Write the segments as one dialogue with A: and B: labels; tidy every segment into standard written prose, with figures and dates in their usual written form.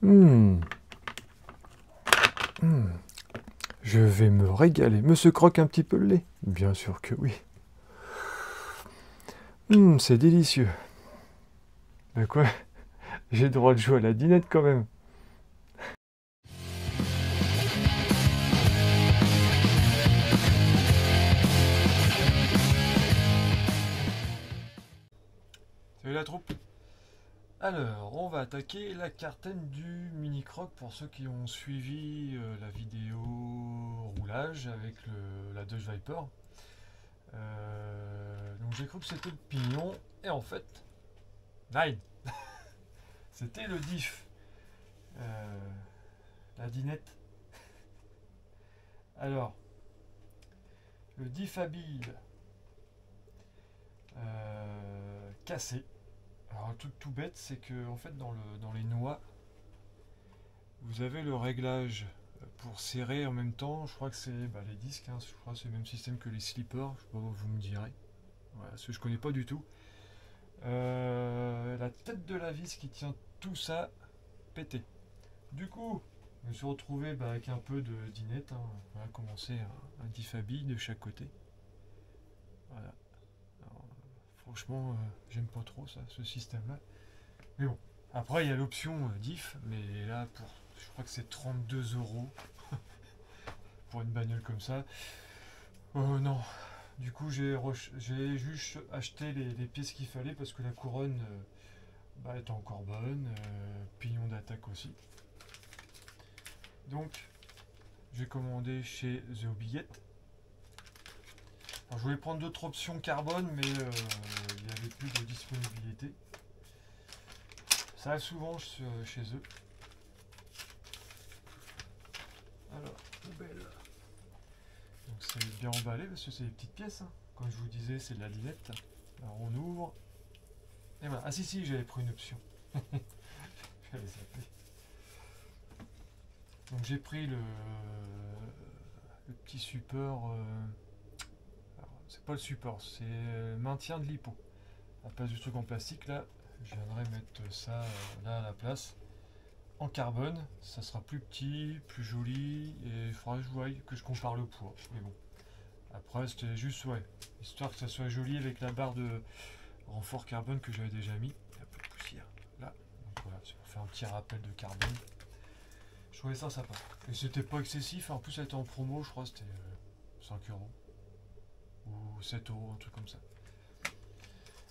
A: Hmm. Hmm. Je vais me régaler. Monsieur croque un petit peu le lait? Bien sûr que oui. C'est délicieux. Mais quoi? J'ai le droit de jouer à la dinette quand même. Salut la troupe. Alors, on va attaquer la cartaine du mini-croc pour ceux qui ont suivi la vidéo roulage avec la Dodge Viper. Donc j'ai cru que c'était le pignon et en fait, nine, c'était le diff, euh, la dinette. Alors, le diff à billes cassé. Alors un truc tout bête, c'est que en fait dans les noix, vous avez le réglage pour serrer en même temps. Je crois que c'est les disques, hein, je crois que c'est le même système que les slippers. Je sais pas, vous me direz. Voilà, parce que je connais pas du tout. La tête de la vis qui tient tout ça pété. Du coup, je me suis retrouvé avec un peu de dinette. Hein. On va commencer un diff à billes de chaque côté. Voilà. Alors, franchement, j'aime pas trop ça, ce système-là. Mais bon, après il y a l'option diff, mais là je crois que c'est 32 € pour une bagnole comme ça. Non, du coup j'ai juste acheté les pièces qu'il fallait parce que la couronne est encore bonne, pignon d'attaque aussi. Donc j'ai commandé chez The Obillette. Alors, je voulais prendre d'autres options carbone, mais il n'y avait plus de disponibilité. Ça arrive souvent chez eux. Alors, poubelle. Donc c'est bien emballé parce que c'est des petites pièces. Hein. Comme je vous disais, c'est de la dinette. Alors on ouvre. Et voilà. Ah si, j'avais pris une option. J'avais zappé. Donc j'ai pris le petit support. C'est pas le support, c'est le maintien de l'hypo. À la place du truc en plastique, là, je viendrai mettre ça là à la place. En carbone, ça sera plus petit, plus joli, et il faudra que je voie, que je compare le poids. Mais bon, après c'était juste, histoire que ça soit joli avec la barre de renfort carbone que j'avais déjà mis. Il y a un peu de poussière là. Donc voilà, c'est pour faire un petit rappel de carbone. Je trouvais ça sympa. Et c'était pas excessif, en plus ça était en promo, je crois que c'était 5 € ou 7 €, un truc comme ça.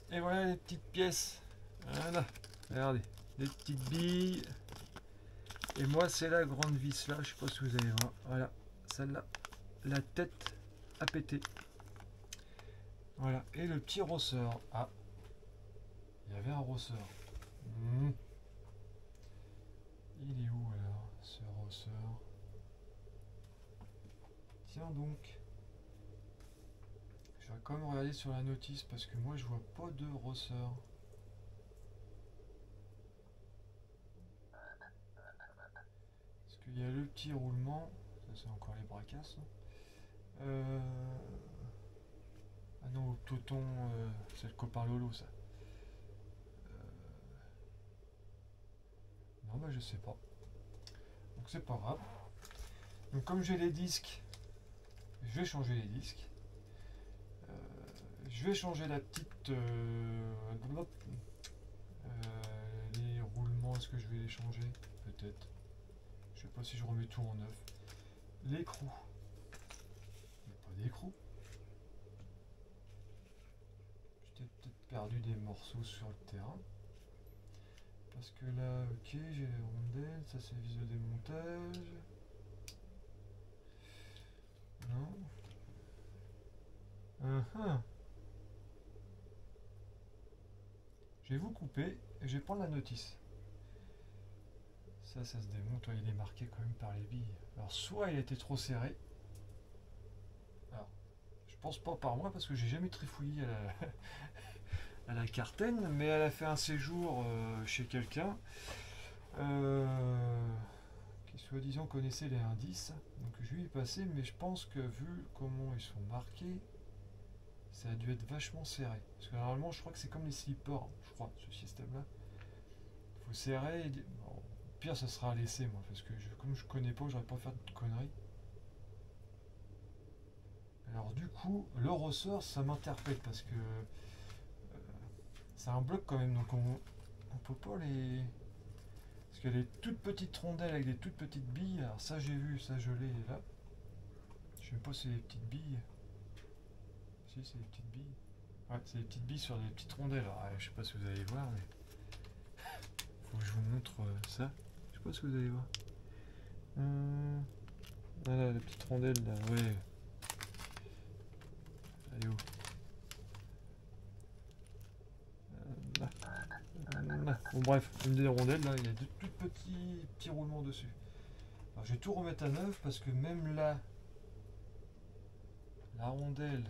A: Et voilà les petites pièces. Voilà, regardez, des petites billes. Et moi c'est la grande vis là, je sais pas si vous allez voir. Voilà, celle-là, la tête à péter. Voilà, et le petit rosseur. Ah, il y avait un rosseur. Il est où alors, ce rosseur? Tiens donc. Je vais quand même regarder sur la notice parce que moi je vois pas de rosseur. Parce qu'il y a le petit roulement. Ça c'est encore les bracasses. Ah non, au Toton, c'est le copain Lolo ça. Non bah je sais pas. Donc c'est pas grave. Donc comme j'ai les disques, je vais changer les disques. Je vais changer la petite... les roulements, est-ce que je vais les changer? Peut-être. Je sais pas si je remets tout en neuf. L'écrou. Il n'y a pas d'écrou. J'ai peut-être perdu des morceaux sur le terrain. Parce que là, ok, j'ai les rondelles, ça c'est vis de démontage. Non. Je vais vous couper et je vais prendre la notice. Ça se démonte, il est marqué quand même par les billes. Alors soit il a été trop serré. Alors, je pense pas par moi parce que j'ai jamais trifouillé à la cartaine, mais elle a fait un séjour chez quelqu'un qui soi-disant connaissait les indices. Donc je lui ai passé, mais je pense que vu comment ils sont marqués, ça a dû être vachement serré. Parce que normalement, je crois que c'est comme les slippers, je crois, ce système-là. Il faut serrer. Bon, pire, ça sera à laisser, moi, parce que comme je connais pas, j'aurais pas faire de conneries. Alors du coup, le ressort, ça m'interpelle, parce que c'est un bloc quand même, donc on peut pas les... Parce qu'il y a des toutes petites rondelles avec des toutes petites billes, alors ça j'ai vu, ça je l'ai là. Je sais même pas si c'est des petites billes. Si, c'est des petites billes. Ouais, c'est des petites billes sur des petites rondelles. Alors, je sais pas si vous allez voir, mais faut que je vous montre ça. Je sais pas si vous allez voir. Voilà, la petite rondelle là, ouais. Elle est où? Là. Là. Bon, bref, une des rondelles là, il y a de tout petits roulements dessus. Alors, je vais tout remettre à neuf parce que même là, la rondelle.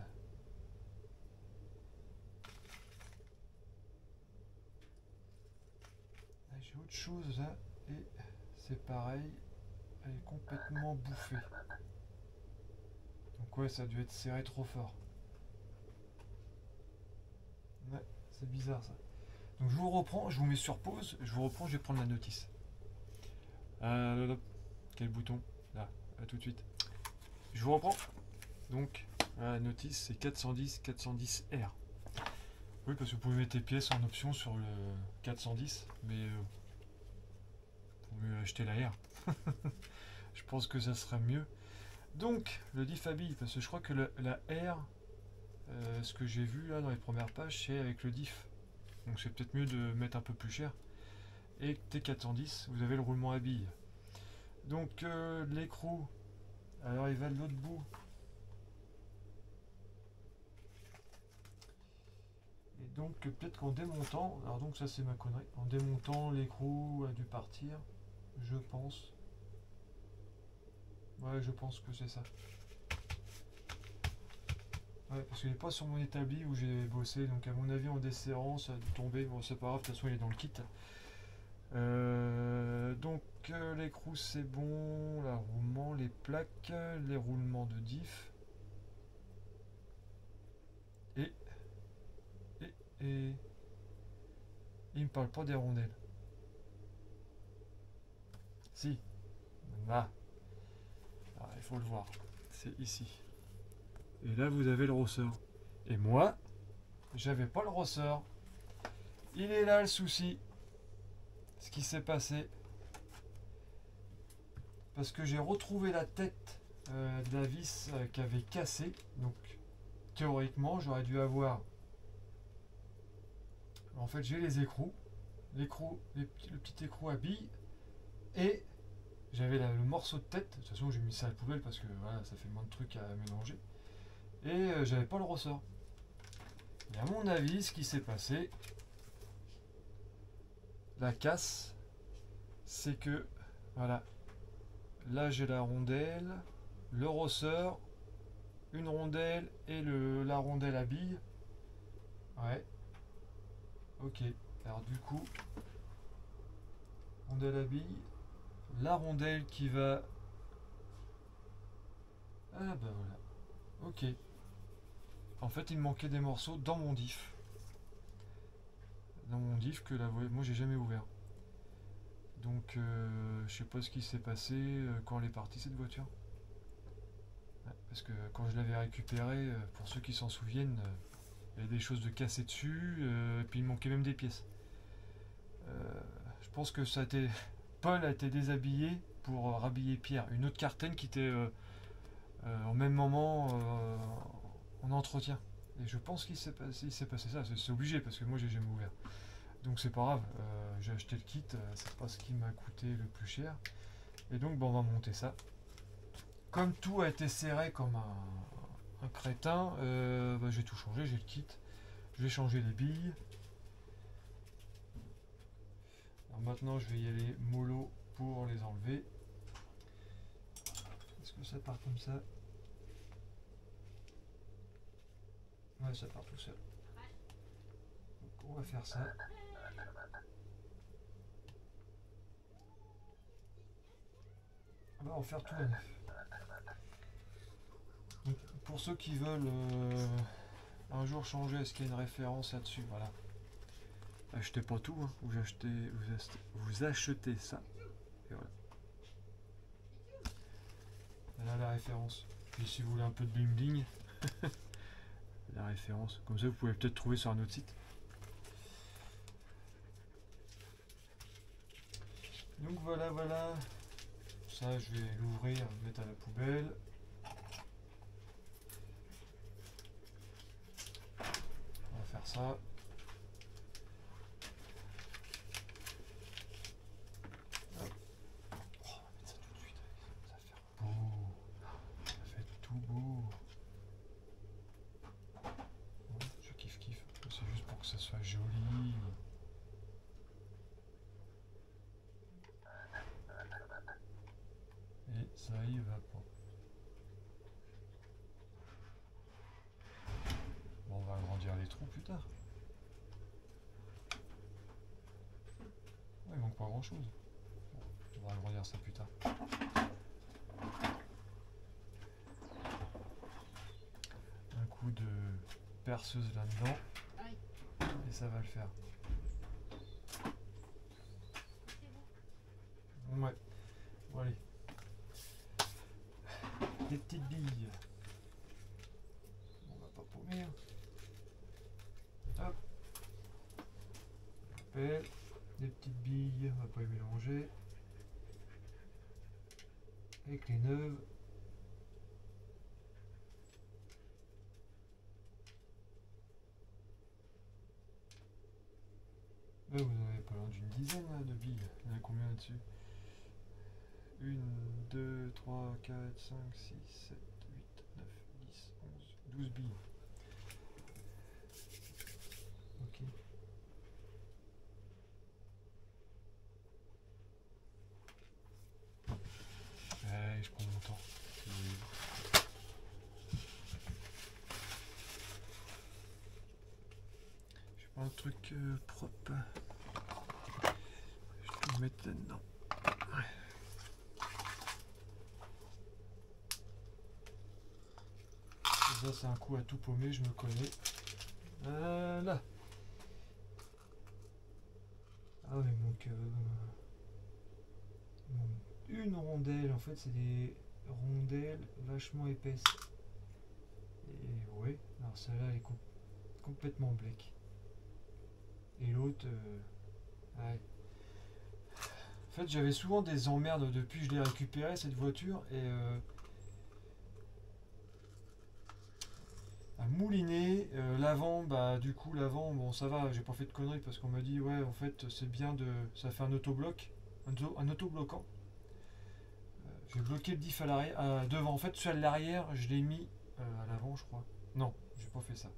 A: J'ai autre chose là et c'est pareil, elle est complètement bouffée. Donc ouais, ça a dû être serré trop fort. Ouais, c'est bizarre ça. Donc je vous reprends, je vous mets sur pause, je vous reprends, je vais prendre la notice. Quel bouton? Là, à tout de suite. Je vous reprends. Donc, la notice c'est 410-410R. Oui, parce que vous pouvez mettre les pièces en option sur le 410, mais vous pouvez acheter la R. Je pense que ça sera mieux. Donc, le diff habille, parce que je crois que la R, ce que j'ai vu là dans les premières pages, c'est avec le diff. Donc c'est peut-être mieux de mettre un peu plus cher. Et T410, vous avez le roulement à billes. Donc l'écrou, alors il va de l'autre bout. Et donc peut-être qu'en démontant, alors donc ça c'est ma connerie, en démontant l'écrou a dû partir, je pense. Ouais, je pense que c'est ça. Ouais, parce qu'il n'est pas sur mon établi où j'ai bossé, donc à mon avis en desserrant ça a dû tomber, bon c'est pas grave, de toute façon il est dans le kit. Donc l'écrou c'est bon, le roulement, les plaques, les roulements de diff. Et il me parle pas des rondelles. Si, là. Alors, il faut le voir, c'est ici. Et là vous avez le ressort. Et moi, j'avais pas le ressort. Il est là le souci. Ce qui s'est passé. Parce que j'ai retrouvé la tête de la vis qui avait cassé. Donc théoriquement j'aurais dû avoir... En fait j'ai les écrous. Le petit écrou à billes. Et j'avais le morceau de tête. De toute façon j'ai mis ça à la poubelle parce que voilà, ça fait moins de trucs à mélanger. Et j'avais pas le ressort. Et à mon avis, ce qui s'est passé, la casse, c'est que, voilà, là j'ai la rondelle, le ressort, une rondelle et la rondelle à billes. Ouais. Ok. Alors du coup, rondelle à billes, la rondelle qui va... Ah bah voilà. Ok. En fait, il me manquait des morceaux dans mon diff. Dans mon diff que moi j'ai jamais ouvert. Donc je sais pas ce qui s'est passé quand elle est partie cette voiture. Ouais, parce que quand je l'avais récupérée, pour ceux qui s'en souviennent, il y avait des choses de cassées dessus, et puis il manquait même des pièces. Je pense que ça a été... Paul a été déshabillé pour rhabiller Pierre. Une autre cartaine qui était au même moment en entretien. Et je pense qu'il s'est passé ça. C'est obligé parce que moi j'ai jamais ouvert. Donc c'est pas grave. J'ai acheté le kit. C'est pas ce qui m'a coûté le plus cher. Et donc bon, on va monter ça. Comme tout a été serré comme un crétin, j'ai tout changé. J'ai le kit. Je vais changer les billes. Alors maintenant je vais y aller mollo pour les enlever. Est-ce que ça part comme ça? Ouais, ça part tout seul. Donc on va faire ça. On va en faire tout à neuf. Donc, pour ceux qui veulent un jour changer, est-ce qu'il y a une référence là-dessus? Voilà. Achetez pas tout, hein. Vous achetez ça. voilà. Là la référence. Puis si vous voulez un peu de bling bling, la référence. Comme ça vous pouvez peut-être trouver sur un autre site. Donc voilà, voilà. Ça je vais l'ouvrir, le mettre à la poubelle. On va faire ça. Beau. Je kiffe. C'est juste pour que ça soit joli. Et ça y va pas. Bon, on va agrandir les trous plus tard. Ouais, il manque pas grand chose. Bon, on va agrandir ça plus tard. Un coup de perceuse là-dedans. Et ça va le faire. Ouais. Bon, allez. Des petites billes. On va pas paumer. Hein. Hop. Appelle. Des petites billes. On va pas les mélanger. Avec les neuves. Là, vous en avez pas loin d'une dizaine là, de billes. Il y en a combien là-dessus? 1, 2, 3, 4, 5, 6, 7, 8, 9, 10, 11, 12 billes. Ok. Allez, je prends mon temps. Je prends un truc propre. Je vais tout mettre là-dedans. Ouais. Ça, c'est un coup à tout paumer, je me connais. Là. Ah ouais, donc une rondelle, en fait, c'est des rondelles vachement épaisses. Et ouais, alors celle-là, elle est complètement black. Et l'autre, ouais. En fait, j'avais souvent des emmerdes depuis que je l'ai récupéré cette voiture et à mouliner l'avant, bah du coup l'avant, bon ça va, j'ai pas fait de conneries parce qu'on m'a dit ouais en fait c'est bien de, ça fait un autobloc, un autobloquant. J'ai bloqué le diff à l'arrière, devant. En fait, celui à l'arrière, je l'ai mis à l'avant, je crois. Non, j'ai pas fait ça.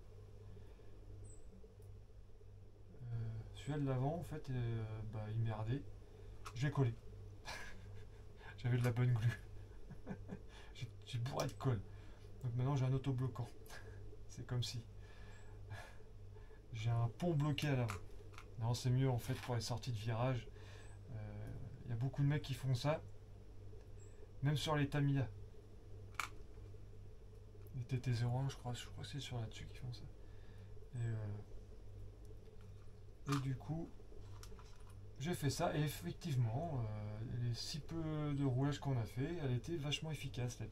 A: Celui de l'avant, en fait, bah, il merdait. Je l'ai collé. J'avais de la bonne glu. J'ai bourré de colle. Donc maintenant, j'ai un autobloquant. C'est comme si. J'ai un pont bloqué à l'avant. Non, c'est mieux en fait pour les sorties de virage. Il y a beaucoup de mecs qui font ça. Même sur les Tamiya. Les TT01, je crois que c'est sur là-dessus qu'ils font ça. Et du coup, j'ai fait ça et effectivement, les si peu de roulage qu'on a fait, elle était vachement efficace la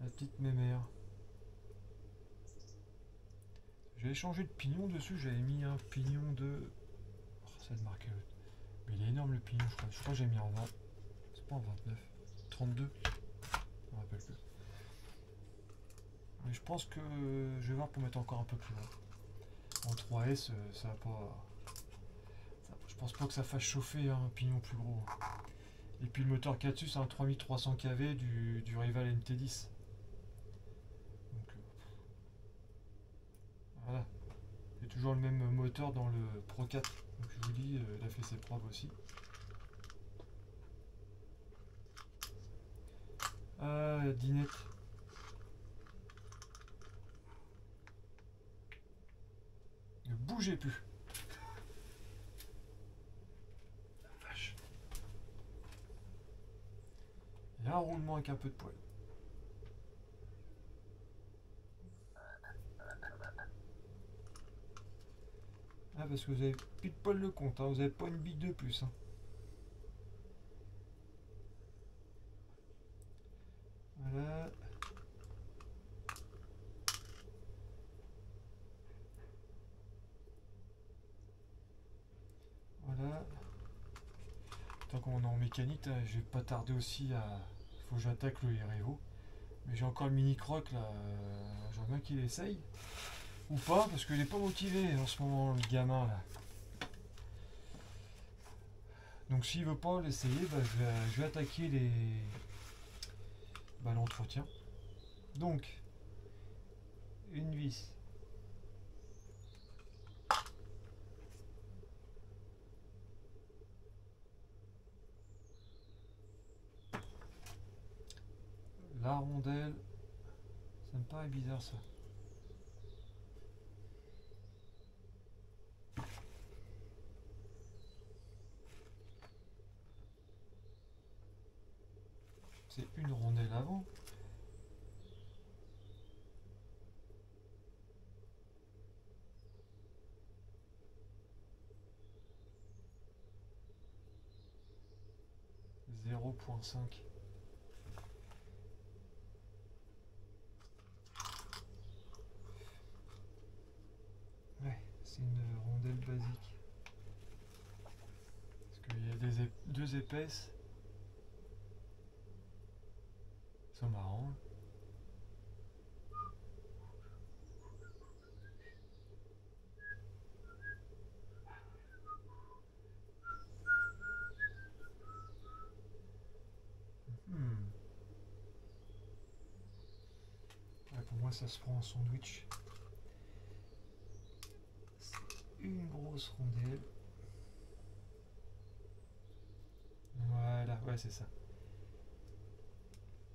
A: petite mémère. J'avais changé de pignon dessus, j'avais mis un pignon de... Oh, ça a marqué l'autre. Mais il est énorme le pignon, je crois. Je crois que j'ai mis en 20. C'est pas en 29. 32. Je me rappelle plus. Mais je pense que je vais voir pour mettre encore un peu plus loin. En 3S, ça va pas... Je pense pas que ça fasse chauffer un pignon plus gros. Et puis le moteur qu'il y a dessus, c'est un 3300 kV du Rival MT10. Donc voilà. C'est toujours le même moteur dans le Pro 4. Donc je vous dis, il a fait ses preuves aussi. Ah, dinette. Ne bougez plus. La vache. Il y a un roulement avec un peu de poil. Ah, parce que vous avez plus de poil le compte, hein. Vous avez pas une bille de plus. Hein. Tant qu'on est en mécanique, là, je vais pas tarder aussi à... Faut que j'attaque le Herivo. Mais j'ai encore le mini croc là, j'aimerais bien qu'il essaye. Ou pas, parce qu'il est pas motivé en ce moment, le gamin là. Donc s'il veut pas l'essayer, bah, je vais attaquer l'entretien. Donc, une vis. La rondelle. Ça me paraît bizarre ça. C'est une rondelle avant. « 0.5 ». Ouais, c'est une rondelle basique. Parce qu'il y a deux épaisses. C'est marrant. Ouais, pour moi, ça se prend en sandwich. C'est une grosse rondelle. Voilà, ouais, c'est ça.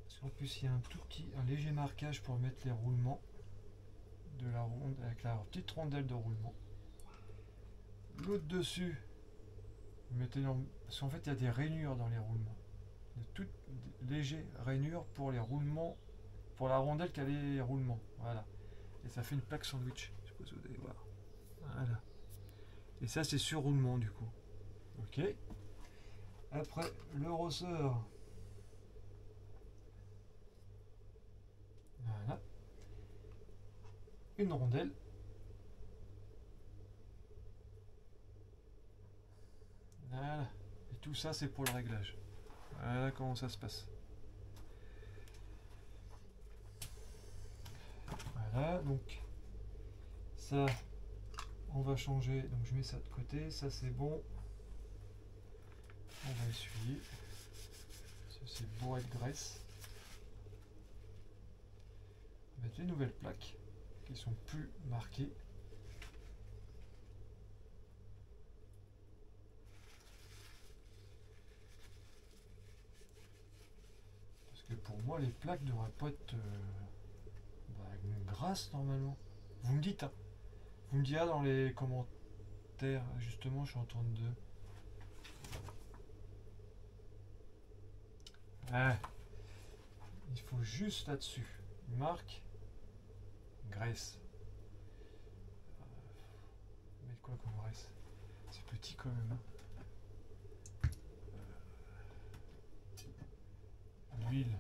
A: Parce qu'en plus, il y a un léger marquage pour mettre les roulements de la ronde avec la petite rondelle de roulement. L'autre dessus, vous mettez parce qu'en fait, il y a des rainures dans les roulements. De toutes légères rainures pour les roulements, pour la rondelle qui a les roulements. Voilà. Et ça fait une plaque sandwich. Je sais pas si vous allez voir. Voilà. Et ça, c'est sur roulement du coup. Ok. Après, le ressort. Voilà. Une rondelle. Voilà. Et tout ça, c'est pour le réglage. Voilà comment ça se passe. Voilà, donc ça, on va changer. Donc je mets ça de côté, ça c'est bon. On va essuyer. C'est bourré de graisse. On va mettre les nouvelles plaques qui sont plus marquées. Parce que pour moi, les plaques ne devraient pas être grasses normalement. Vous me dites, hein. Vous me direz dans les commentaires. Justement, je suis en 32. Ouais. Il faut juste là-dessus. Marque. Graisse. Mettre quoi comme graisse? C'est petit quand même. Hein. L'huile.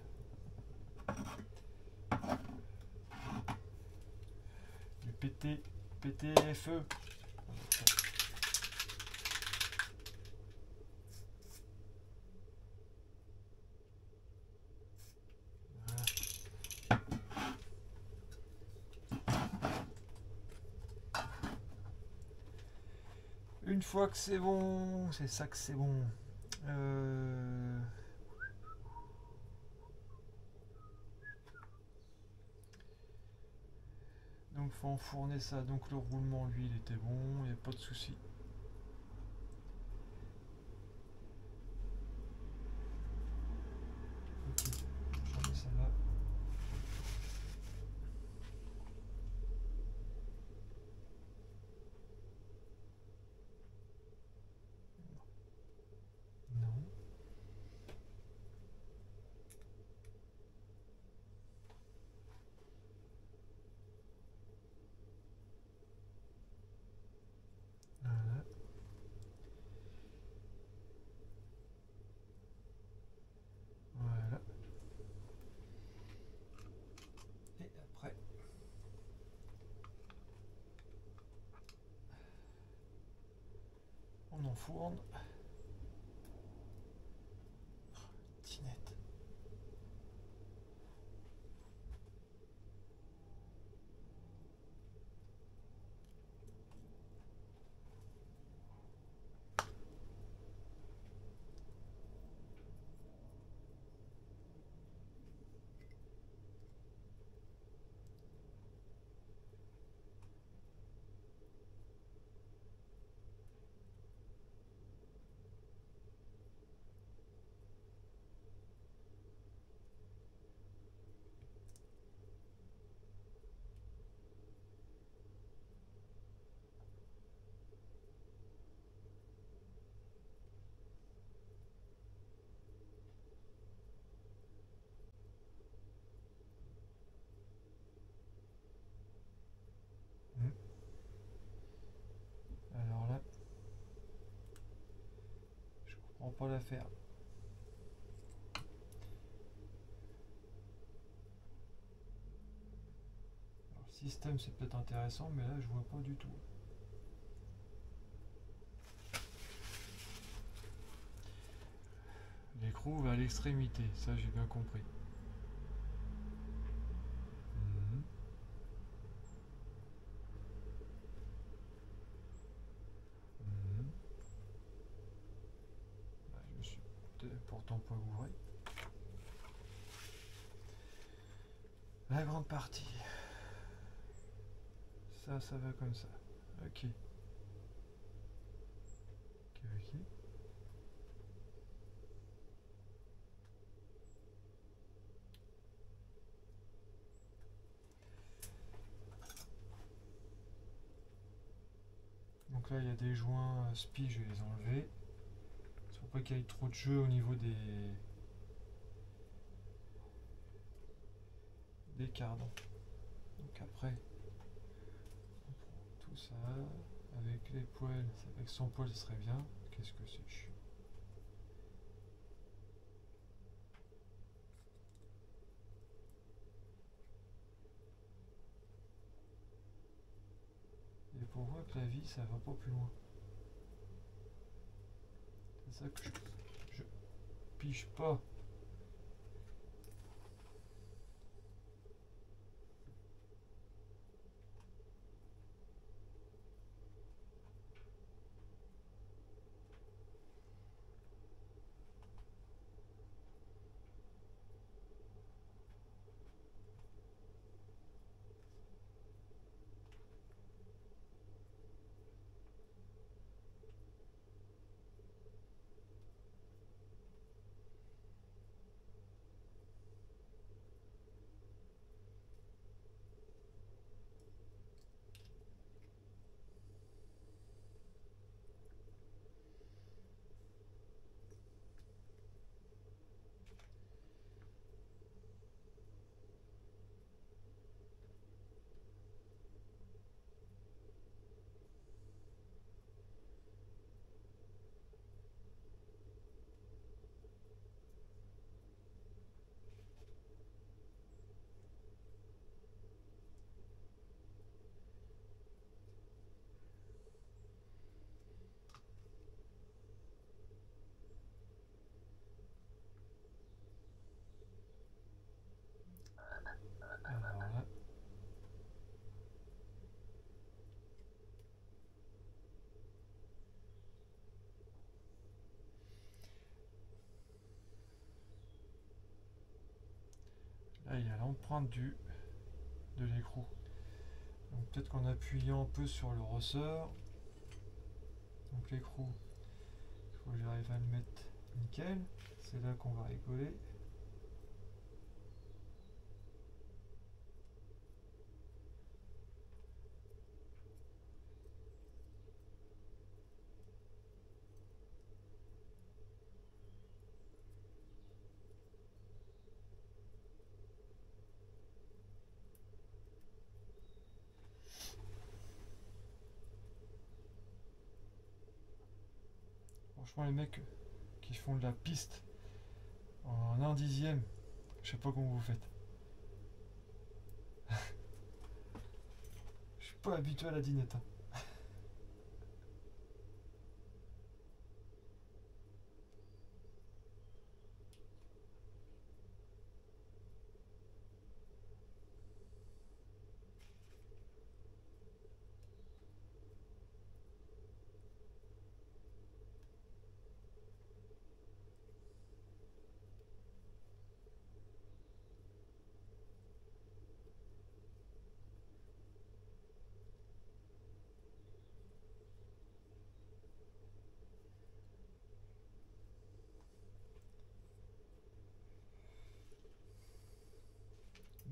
A: Du PTFE. Une fois que c'est bon, c'est ça que c'est bon. Donc faut enfourner ça. Donc le roulement, lui, il était bon, il n'y a pas de souci. Ok, je remets ça là. Non. Voilà. Voilà. Et après, on enfourne. On va pas la faire. Alors, le système c'est peut-être intéressant, mais là je vois pas du tout. L'écrou va à l'extrémité, ça j'ai bien compris. Mhm. Mhm. Bah, je me suis pourtant pas ouvré. La grande partie. Ça va comme ça. Ok. Ok, ok. Donc là, il y a des joints spi, je vais les enlever. C'est pour pas qu'il y ait trop de jeu au niveau des cardans. Donc après, on prend tout ça. Avec les poils, avec sans poils, ce serait bien. Qu'est-ce que c'est chiant. Et pour voir que la vie, ça va pas plus loin. C'est ça que je pige pas. Alors là, il y a l'empreinte de l'écrou. Donc peut-être qu'en appuyant un peu sur le ressort, donc l'écrou, il faut que j'arrive à le mettre nickel. C'est là qu'on va rigoler. Franchement, les mecs qui font de la piste en 1/10, je sais pas comment vous faites. Je suis pas habitué à la dinette, hein.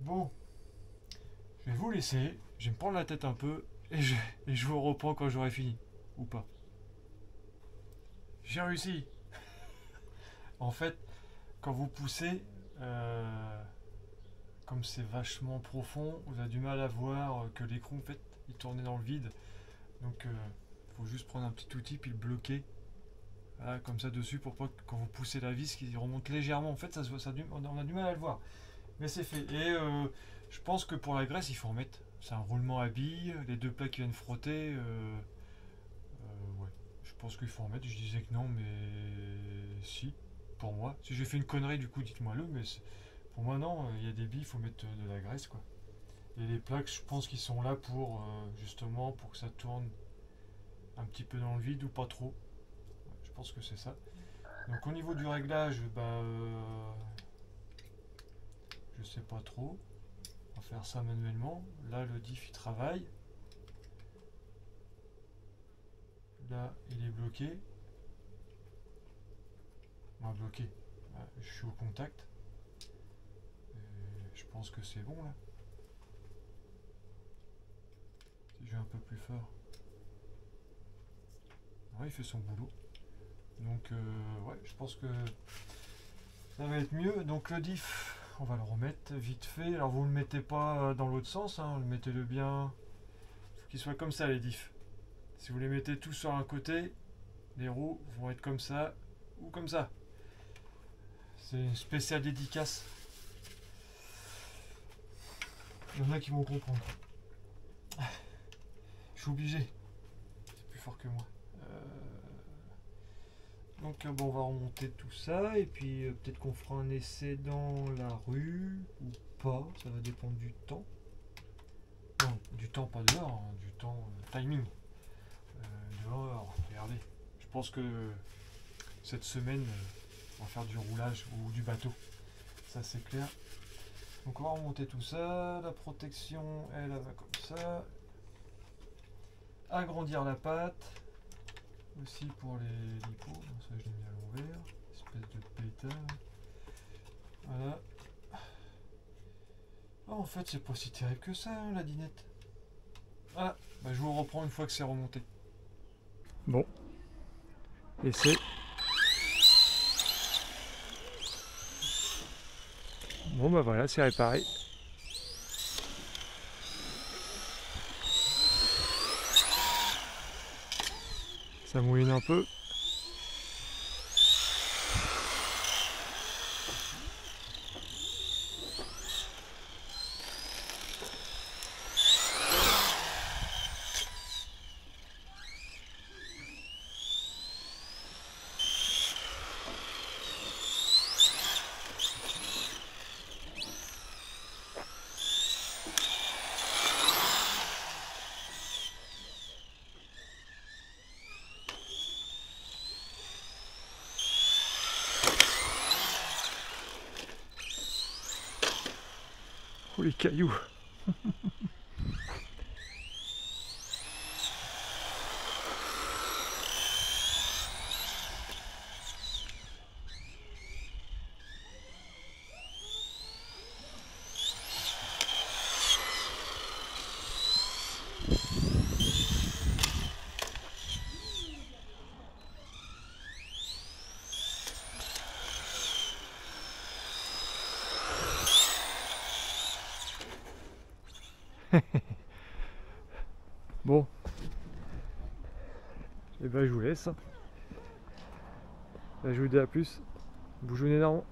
A: Bon, je vais vous laisser, je vais me prendre la tête un peu et je vous reprends quand j'aurai fini. Ou pas. J'ai réussi. En fait, quand vous poussez, comme c'est vachement profond, vous avez du mal à voir que l'écrou en fait il tournait dans le vide. Donc faut juste prendre un petit outil puis le bloquer Voilà, comme ça dessus pour pas que quand vous poussez la vis qu'il remonte légèrement. En fait, on a du mal à le voir. Mais c'est fait. Et je pense que pour la graisse, il faut en mettre. C'est un roulement à billes, les deux plats qui viennent frotter. Ouais, je pense qu'il faut en mettre. Je disais que non, mais si, pour moi. Si j'ai fait une connerie, du coup, dites-moi-le. Mais pour moi, non, il y a des billes, il faut mettre de la graisse, quoi. Et les plaques, je pense qu'ils sont là pour justement pour que ça tourne un petit peu dans le vide ou pas trop. Je pense que c'est ça. Donc au niveau du réglage, je sais pas trop. On va faire ça manuellement. Là, le diff il travaille. Là, il est bloqué. On va bloquer. Là, je suis au contact. Et je pense que c'est bon là. Si je vais un peu plus fort. Ouais, il fait son boulot. Donc, ouais, je pense que ça va être mieux. Donc, le diff, on va le remettre vite fait. Alors, vous ne le mettez pas dans l'autre sens, hein, mettez-le bien. Il faut qu'il soit comme ça, les diffs. Si vous les mettez tous sur un côté, les roues vont être comme ça ou comme ça. C'est une spéciale dédicace. Il y en a qui vont comprendre. Je suis obligé. C'est plus fort que moi. Donc bon, on va remonter tout ça et puis peut-être qu'on fera un essai dans la rue ou pas, ça va dépendre du temps. Non, du temps pas dehors, hein, du temps timing. Dehors, regardez. Je pense que cette semaine, on va faire du roulage ou du bateau. Ça c'est clair. Donc on va remonter tout ça. La protection, elle va comme ça. Agrandir la patte. Aussi pour les lipos, ça je l'ai mis à l'envers, espèce de pétard. Voilà. Oh, en fait c'est pas si terrible que ça, hein, la dinette. Ah, bah, je vous reprends une fois que c'est remonté. Bon, et c'est... Bon bah voilà, c'est réparé. Ça mouline un peu. Oh les cailloux. Bon, et ben je vous laisse. Je vous dis à plus. Bougeonnez énormément.